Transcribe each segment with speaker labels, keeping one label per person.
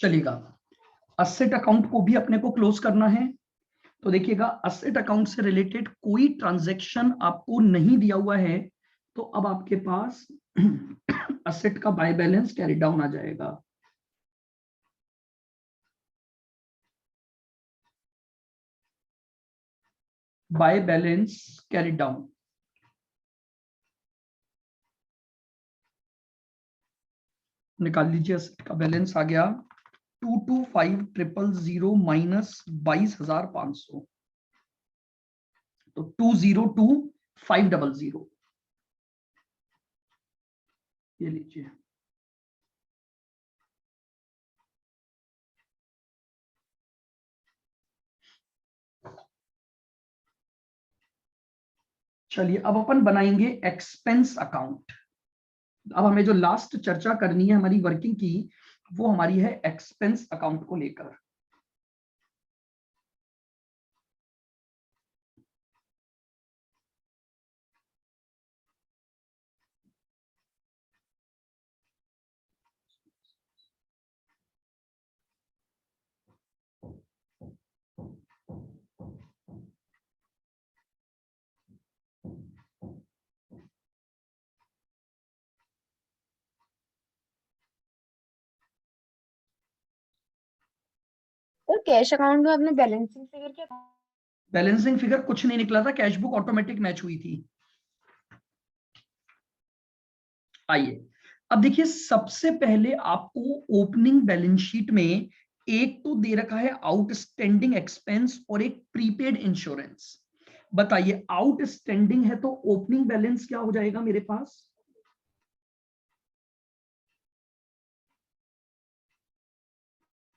Speaker 1: चलेगा। Asset account को भी अपने को क्लोज करना है। तो देखिएगा, असेट अकाउंट से रिलेटेड कोई ट्रांजैक्शन आपको नहीं दिया हुआ है, तो अब आपके पास असेट का बाय बैलेंस कैरी डाउन आ जाएगा। बाय बैलेंस कैरी डाउन, निकाल लीजिए। असेट का बैलेंस आ गया 225,000 माइनस 22,500, तो 202,500 ये लीजिए। चलिए अब अपन बनाएंगे एक्सपेंस अकाउंट। अब हमें जो लास्ट चर्चा करनी है हमारी वर्किंग की, वो हमारी है एक्सपेंस अकाउंट को लेकर।
Speaker 2: तो कैश अकाउंट में आपने बैलेंसिंग फिगर क्या?
Speaker 1: बैलेंसिंग फिगर कुछ नहीं निकला था, कैश बुक ऑटोमेटिक मैच हुई थी। आइए अब देखिए, सबसे पहले आपको ओपनिंग बैलेंस शीट में एक तो दे रखा है आउटस्टैंडिंग एक्सपेंस और एक प्रीपेड इंश्योरेंस। बताइए, आउटस्टैंडिंग है तो ओपनिंग बैलेंस क्या हो जाएगा मेरे पास?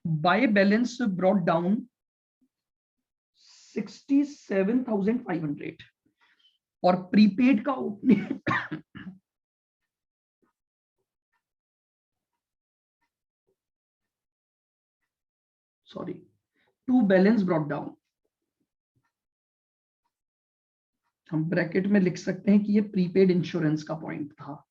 Speaker 1: बाय बैलेंस ब्रॉट डाउन 67,500 और प्रीपेड का opening sorry, to balance brought down, हम ब्रैकेट में लिख सकते हैं कि ये प्रीपेड इंश्योरेंस का पॉइंट था।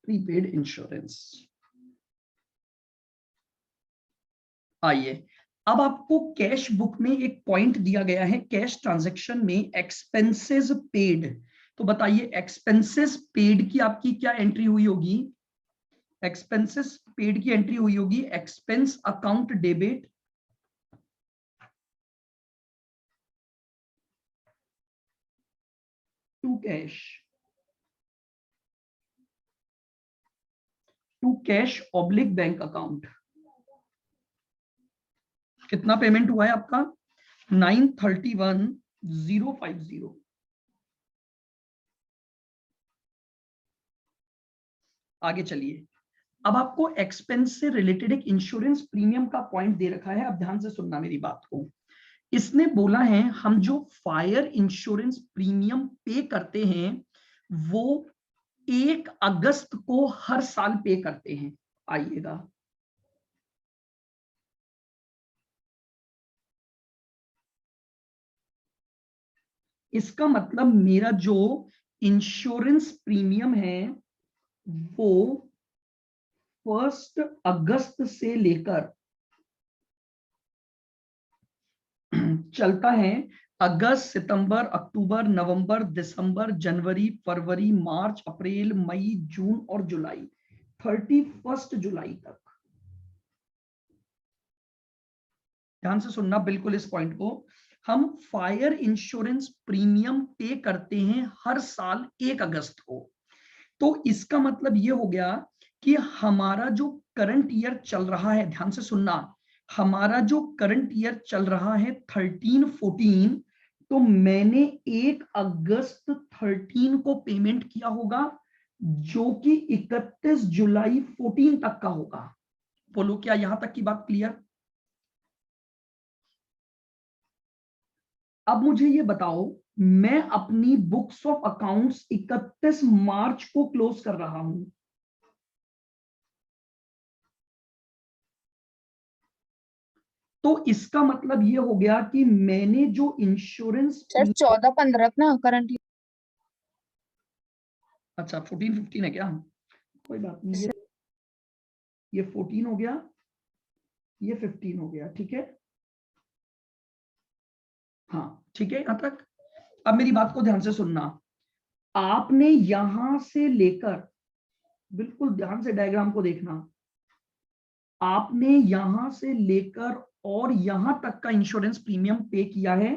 Speaker 1: Prepaid insurance. आइए अब आपको कैश बुक में एक पॉइंट दिया गया है, कैश ट्रांजैक्शन में एक्सपेंसेस पेड। तो बताइए, एक्सपेंसेस पेड की आपकी क्या एंट्री हुई होगी? एक्सपेंसेस पेड की एंट्री हुई होगी expense account debit to cash oblique bank account. कितना पेमेंट हुआ है आपका? 931,050। आगे चलिए, अब आपको एक्सपेंस से रिलेटेड एक इंश्योरेंस प्रीमियम का पॉइंट दे रखा है। अब ध्यान से सुनना मेरी बात को। इसने बोला है हम जो फायर इंश्योरेंस प्रीमियम पे करते हैं वो 1 अगस्त को हर साल पे करते हैं। आइएगा, इसका मतलब मेरा जो इंश्योरेंस प्रीमियम है वो 1 अगस्त से लेकर चलता है अगस्त, सितंबर, अक्टूबर, नवंबर, दिसंबर, जनवरी, फरवरी, मार्च, अप्रैल, मई, जून और जुलाई, 31 जुलाई तक। ध्यान से सुनना बिल्कुल इस पॉइंट को। हम फायर इंश्योरेंस प्रीमियम पे करते हैं हर साल 1 अगस्त को। तो इसका मतलब ये हो गया कि हमारा जो करंट ईयर चल रहा है, ध्यान से सुनना, हमारा जो करंट ईयर चल रहा है 13-14, तो मैंने 1 अगस्त 13 को पेमेंट किया होगा जो कि 31 जुलाई 14 तक का होगा। बोलो, क्या यहां तक की बात क्लियर? अब मुझे ये बताओ, मैं अपनी बुक्स ऑफ अकाउंट्स 31 मार्च को क्लोज कर रहा हूं, तो इसका मतलब ये हो गया कि मैंने जो इंश्योरेंस,
Speaker 2: सर 14-15 ना करंट।
Speaker 1: अच्छा 14-15 है क्या? कोई बात नहीं, ये 14 हो गया, ये 15 हो गया, ठीक है। हाँ ठीक है यहां तक। अब मेरी बात को ध्यान से सुनना, आपने यहां से लेकर, बिल्कुल ध्यान से डायग्राम को देखना, आपने यहां से लेकर और यहां तक का इंश्योरेंस प्रीमियम पे किया है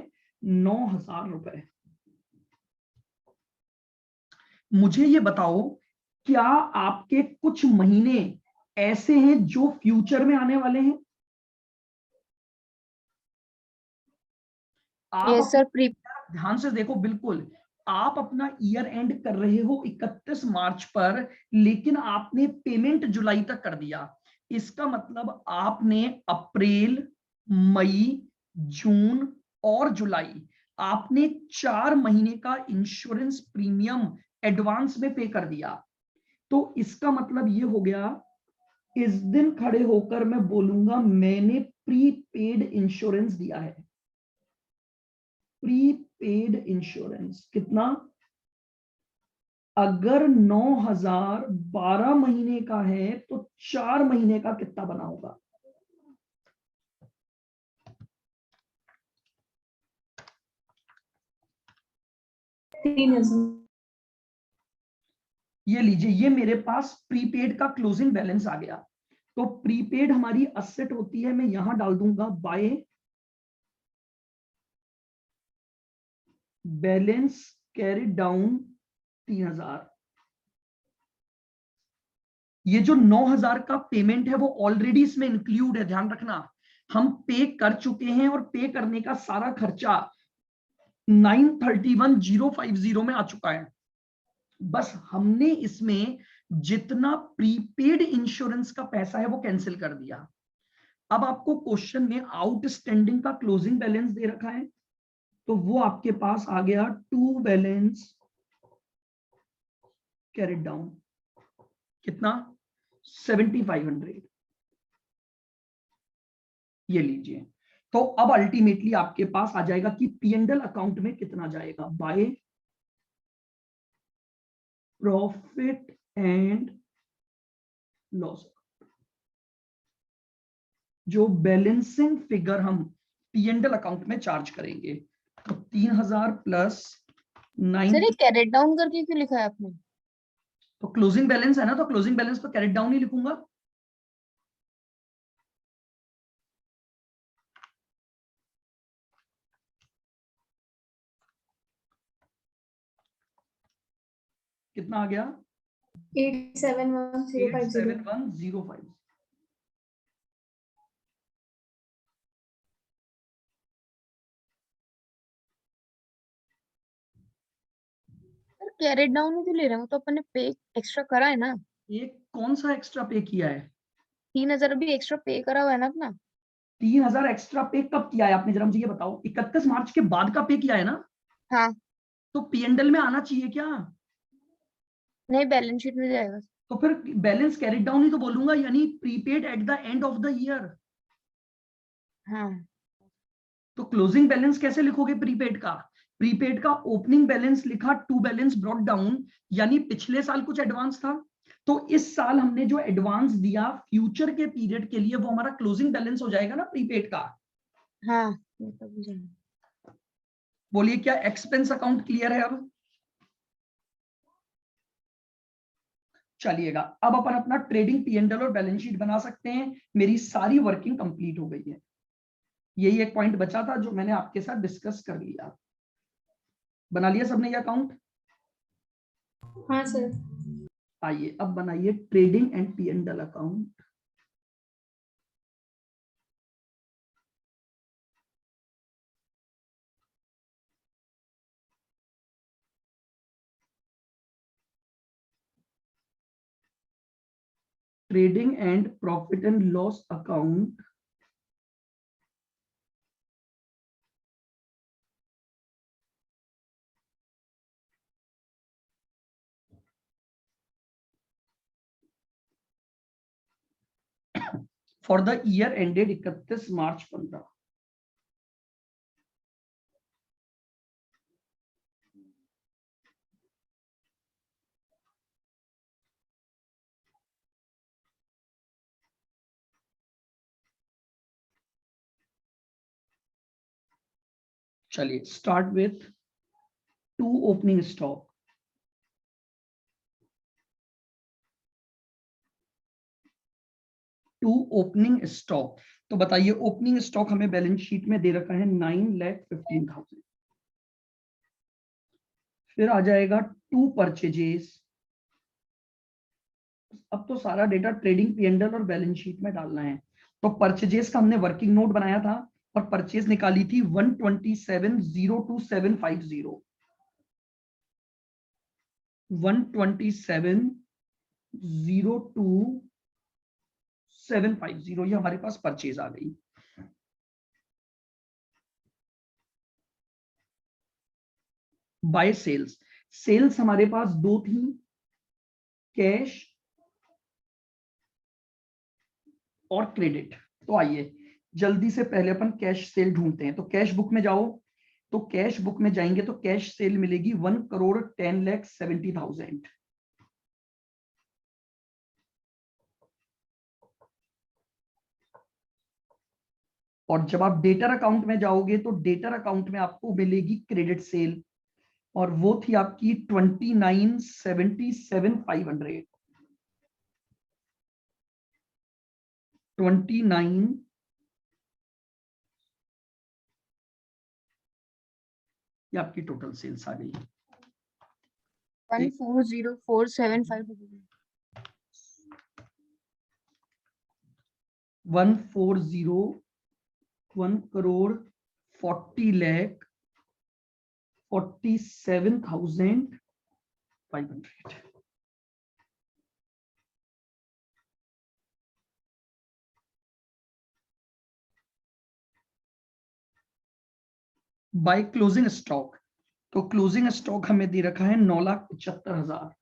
Speaker 1: 9,000 रुपए। मुझे ये बताओ, क्या आपके कुछ महीने ऐसे हैं जो फ्यूचर में आने वाले हैं? आप
Speaker 2: यस सर। प्री
Speaker 1: ध्यान से देखो, बिल्कुल आप अपना ईयर एंड कर रहे हो 31 मार्च पर, लेकिन आपने पेमेंट जुलाई तक कर दिया। इसका मतलब आपने अप्रैल, मई, जून और जुलाई, आपने 4 महीने का इंश्योरेंस प्रीमियम एडवांस में पे कर दिया। तो इसका मतलब ये हो गया, इस दिन खड़े होकर मैं बोलूंगा मैंने प्रीपेड इंश्योरेंस दिया है। प्रीपेड इंश्योरेंस कितना? अगर 9,000 12 महीने का है तो 4 महीने का कितना बना होगा? ये लीजिए, ये मेरे पास प्रीपेड का क्लोजिंग बैलेंस आ गया। तो प्रीपेड हमारी असेट होती है, मैं यहां डाल दूंगा बाय बैलेंस कैरिड डाउन 3,000। ये जो 9,000 का पेमेंट है वो ऑलरेडी इसमें इंक्लूड है, ध्यान रखना। हम पे कर चुके हैं और पे करने का सारा खर्चा 931,050 में आ चुका है। बस हमने इसमें जितना प्रीपेड इंश्योरेंस का पैसा है वो कैंसिल कर दिया। अब आपको क्वेश्चन में आउटस्टैंडिंग का क्लोजिंग बैलेंस दे रखा है, तो वो आपके पास आ गया टू बैलेंस कैरिड डाउन, कितना? 7,500। ये लीजिए। तो अब अल्टीमेटली आपके पास आ जाएगा कि पीएनएल अकाउंट में कितना जाएगा, बाय प्रॉफिट एंड लॉस। जो बैलेंसिंग फिगर हम पीएनएल अकाउंट में चार्ज करेंगे, तो 3,000 प्लस 9,
Speaker 2: सर ये कैरेट डाउन करके क्यों लिखा है आपने?
Speaker 1: तो क्लोजिंग बैलेंस है ना, तो क्लोजिंग बैलेंस पर कैरेट डाउन ही लिखूंगा। कितना आ गया?
Speaker 3: 871,050.
Speaker 1: 871,050।
Speaker 2: सर कैरेट डाउन ही क्यों ले रहे हो? तो अपन ने पे एक्स्ट्रा करा है ना।
Speaker 1: एक कौन सा एक्स्ट्रा पे किया है?
Speaker 2: 3,000 अभी एक्स्ट्रा पे करा हुआ है ना अपना।
Speaker 1: 3,000 एक्स्ट्रा पे कब किया है आपने, जरा मुझे ये बताओ। 31 मार्च के बाद का पे किया है ना?
Speaker 2: हाँ।
Speaker 1: तो पीएनएल में आना चाहिए क्या?
Speaker 2: नहीं, बैलेंस शीट में जाएगा।
Speaker 1: तो फिर बैलेंस कैरिड डाउन ही तो बोलूंगा, यानी prepaid at the end of the year.
Speaker 2: हाँ।
Speaker 1: तो क्लोजिंग बैलेंस कैसे लिखोगे प्रीपेड का? प्रीपेड का ओपनिंग बैलेंस लिखा, टू बैलेंस ब्रॉट डाउन, यानी पिछले साल कुछ एडवांस था, तो इस साल हमने जो एडवांस दिया फ्यूचर के पीरियड के लिए, वो हमारा क्लोजिंग बैलेंस हो जाएगा ना प्रीपेड का।
Speaker 2: हाँ ये तो मुझे।
Speaker 1: बोलिए, क्या एक्सपेंस अकाउंट क्लियर है अब? चलिएगा, अब अपन अपना ट्रेडिंग पीएनएल और बैलेंस शीट बना सकते हैं। मेरी सारी वर्किंग कंप्लीट हो गई है। यही एक पॉइंट बचा था जो मैंने आपके साथ डिस्कस कर लिया। बना लिया सबने ये अकाउंट?
Speaker 3: हाँ सर।
Speaker 1: आइए अब बनाइए trading and PNL account. Trading and profit and loss account for the year ended 31 March 15। चलिए start with to opening stock. To opening stock, तो बताइए ओपनिंग स्टॉक हमें बैलेंस शीट में दे रखा है 9,15,000। फिर आ जाएगा टू परचेजेस। अब तो सारा डेटा ट्रेडिंग P&L और बैलेंस शीट में डालना है। तो परचेजेस का हमने वर्किंग नोट बनाया था और परचेज निकाली थी 127,02,750। 127,02,750 ये हमारे पास परचेज आ गई। बाय सेल्स, सेल्स हमारे पास दो थी, कैश और क्रेडिट। तो आइए जल्दी से पहले अपन कैश सेल ढूंढते हैं। तो कैश बुक में जाओ, तो कैश बुक में जाएंगे तो कैश सेल मिलेगी 1,10,70,000। और जब आप डेटर अकाउंट में जाओगे तो डेटर अकाउंट में आपको मिलेगी क्रेडिट सेल, और वो थी आपकी 29,77,500। 29 ये आपकी टोटल सेल्स आ गई।
Speaker 2: 140,475
Speaker 1: 1,40,1,47,500। बाय क्लोजिंग स्टॉक, तो क्लोजिंग स्टॉक हमें दे रखा है 9,75,000।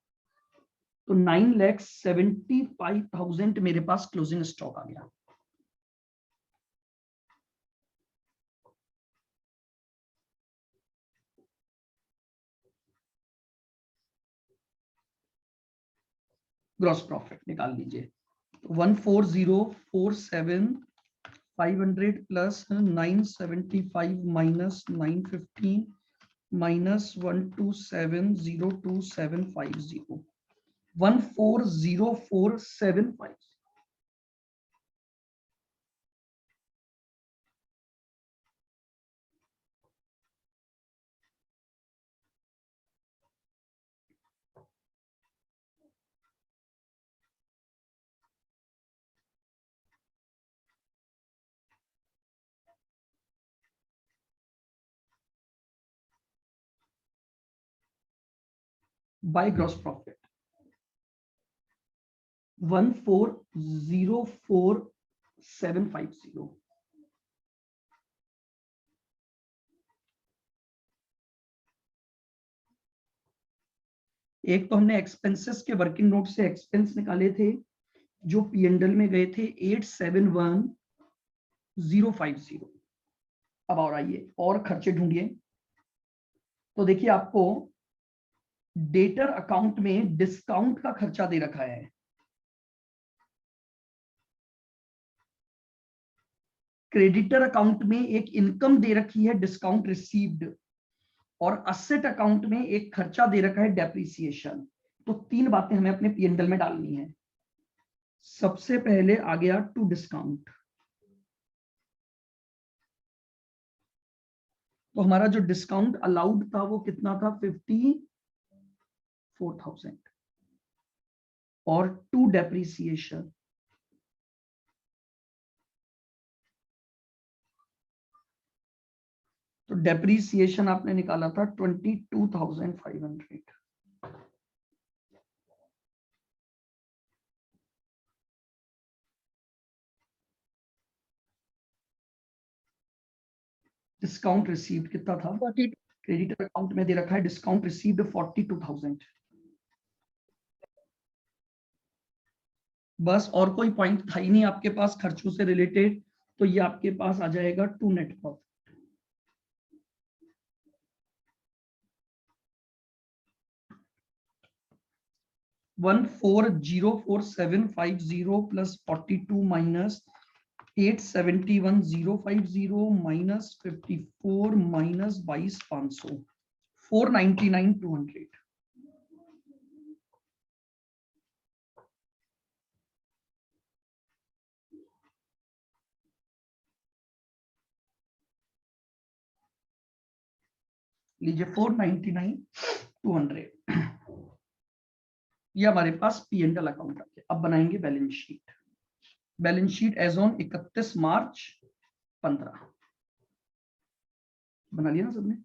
Speaker 1: तो 9,75,000 मेरे पास क्लोजिंग स्टॉक आ गया। ग्रॉस प्रॉफिट निकाल लीजिए। 1,40,47,500 plus 975 minus 915 minus 127,02,750 1,40,475। By gross profit 1,40,4,750। एक तो हमने एक्सपेंसेस के वर्किंग नोट से एक्सपेंस निकाले थे जो P&L में गए थे 871,050। अब और आइए और खर्चे ढूंढिए। तो देखिए आपको डेटर अकाउंट में डिस्काउंट का खर्चा दे रखा है। क्रेडिटर अकाउंट में एक इनकम दे रखी है डिस्काउंट रिसीव्ड, और असेट अकाउंट में एक खर्चा दे रखा है डेप्रिसिएशन। तो तीन बातें हमें अपने P&L में डालनी है। सबसे पहले आ गया टू डिस्काउंट, तो हमारा जो डिस्काउंट अलाउड था वो कितना था 54,000। और टू डेप्रिसिएशन, तो डेप्रिसिएशन आपने निकाला था 22,500। डिस्काउंट रिसीव्ड कितना था?
Speaker 2: 42
Speaker 1: क्रेडिटर अकाउंट में दे रखा है डिस्काउंट रिसीव्ड 42,000। बस, और कोई पॉइंट था ही नहीं आपके पास खर्चों से रिलेटेड, तो ये आपके पास आ जाएगा to net profit. One 404750 plus 42 minus 871050 minus 54 minus 22,500 499,200। लीजिए 499,200, ये हमारे पास पी एंड एल अकाउंट है। अब बनाएंगे balance sheet. Balance sheet as on 31 March 15 बना लिया ना सबने?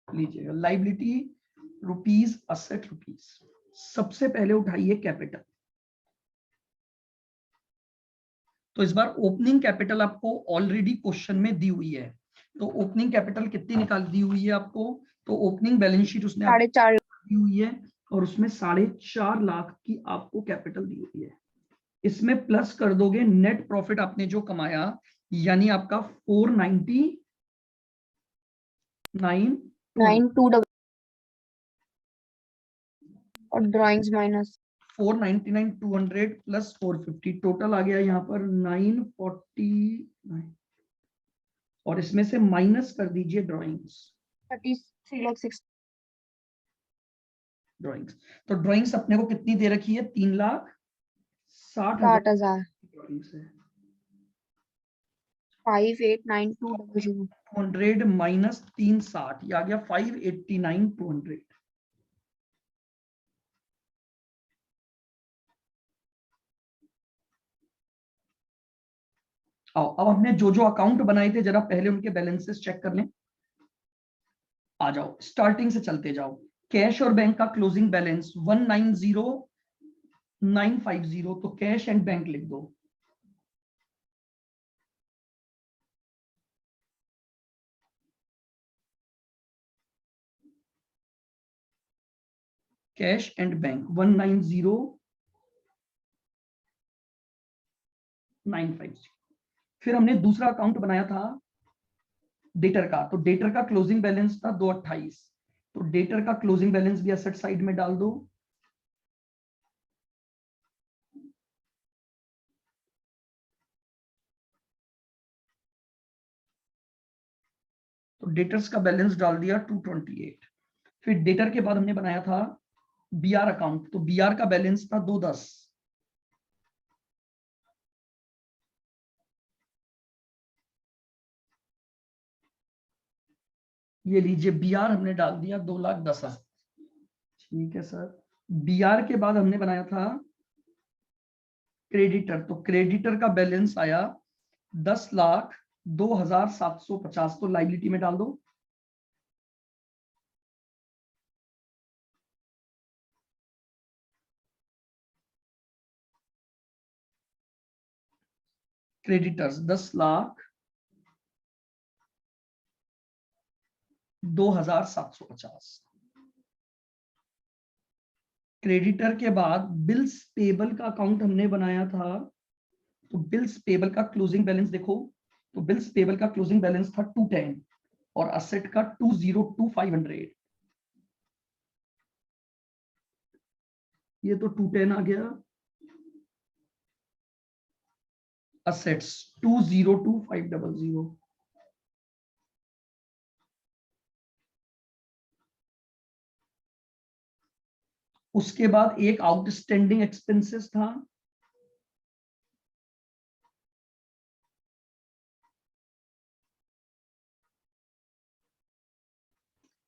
Speaker 1: लीजिएगा लाइबिलिटी रुपीज, असेट रुपीज। सबसे पहले उठाइए कैपिटल। तो इस बार ओपनिंग कैपिटल आपको ऑलरेडी क्वेश्चन में दी हुई है, तो ओपनिंग कैपिटल कितनी निकाल दी हुई है आपको? तो ओपनिंग बैलेंस शीट उसने
Speaker 2: 4.5
Speaker 1: दी हुई है, और उसमें 4.5 लाख की आपको कैपिटल दी हुई है। इसमें प्लस कर दोगे नेट प्रॉफिट आपने जो कमाया, यानी आपका 499
Speaker 2: 9,200 और ड्राइंग्स माइनस
Speaker 1: 499,200 प्लस 450, टोटल आ गया यहाँ पर 949, और इसमें से माइनस कर दीजिए ड्राइंग्स।
Speaker 2: 33,60,000।
Speaker 1: ड्राइंग्स, तो ड्राइंग्स अपने को कितनी दे रखी है? 3,60,000
Speaker 2: 60,000।
Speaker 1: ड्राइंग्स है।
Speaker 2: 589200।
Speaker 1: 200 माइनस 360, ये आ गया 589,200। आओ, अब हमने जो जो अकाउंट बनाए थे जरा पहले उनके बैलेंसेस चेक कर लें। आ जाओ, स्टार्टिंग से चलते जाओ। कैश और बैंक का क्लोजिंग बैलेंस 190,950, तो कैश एंड बैंक लिख दो। Cash and bank 190,950। फिर हमने दूसरा अकाउंट बनाया था डेटर का, तो डेटर का क्लोजिंग बैलेंस था 228, तो डेटर का क्लोजिंग बैलेंस भी एसेट साइड में डाल दो। तो डेटर्स का बैलेंस डाल दिया 228। फिर डेटर के बाद हमने बनाया था बीआर अकाउंट, तो बीआर का बैलेंस था 210। ये लीजिए बीआर हमने डाल दिया 2,10,000। ठीक है सर। बीआर के बाद हमने बनाया था क्रेडिटर, तो क्रेडिटर का बैलेंस आया 10,02,750, तो लाइबिलिटी में डाल दो। क्रेडिटर्स 10,02,750। क्रेडिटर के बाद बिल्स पेबल का अकाउंट हमने बनाया था, तो बिल्स पेबल का क्लोजिंग बैलेंस देखो, तो बिल्स पेबल का क्लोजिंग बैलेंस था 210 और असेट का 202,500। ये तो 210 आ गया, असेट्स 202,500। उसके बाद एक आउटस्टैंडिंग एक्सपेंसेस था,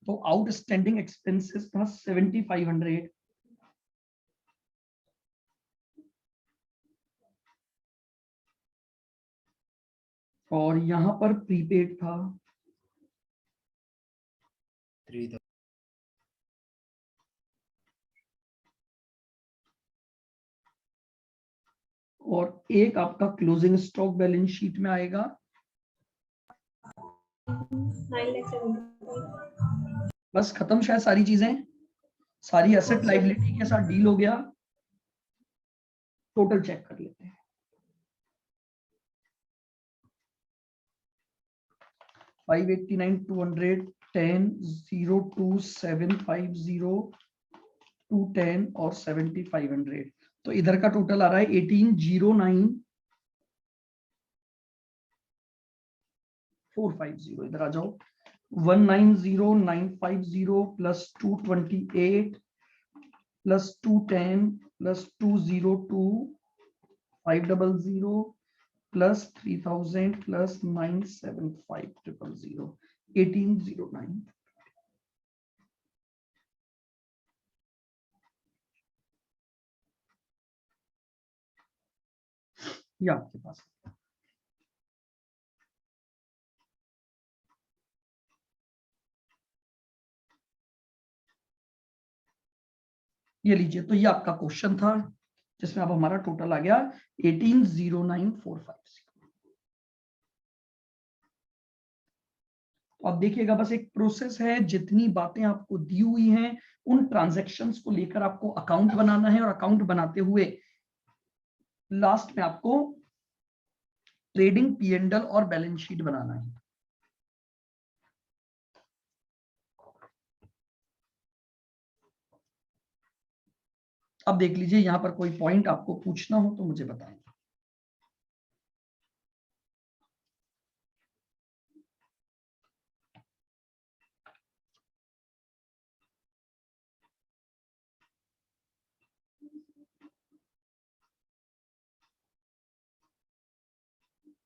Speaker 1: तो आउटस्टैंडिंग एक्सपेंसेस था 7500, और यहां पर प्रीपेड था
Speaker 4: 3000।
Speaker 1: और एक आपका क्लोजिंग स्टॉक बैलेंस शीट में आएगा
Speaker 3: 9,75,000।
Speaker 1: बस खत्म शायद सारी चीजें, सारी एसेट लाइबिलिटी के साथ डील हो गया। टोटल चेक कर लेते हैं। 589, 210, 02750, 210 और 7500। तो इधर का टोटल आ रहा है 1809,450। इधर आ जाओ, 190950 plus 228 plus 210 plus 202,500 plus 3000 plus 975,000, 1809। ये आपके पास ये लीजिए। तो ये आपका क्वेश्चन था जिसमें अब हमारा टोटल आ गया 1809,450। तो अब देखिएगा, बस एक प्रोसेस है, जितनी बातें आपको दी हुई हैं उन ट्रांजैक्शंस को लेकर आपको अकाउंट बनाना है, और अकाउंट बनाते हुए लास्ट में आपको ट्रेडिंग P&L और बैलेंस शीट बनाना है। अब देख लीजिए, यहां पर कोई पॉइंट आपको पूछना हो तो मुझे बताएं।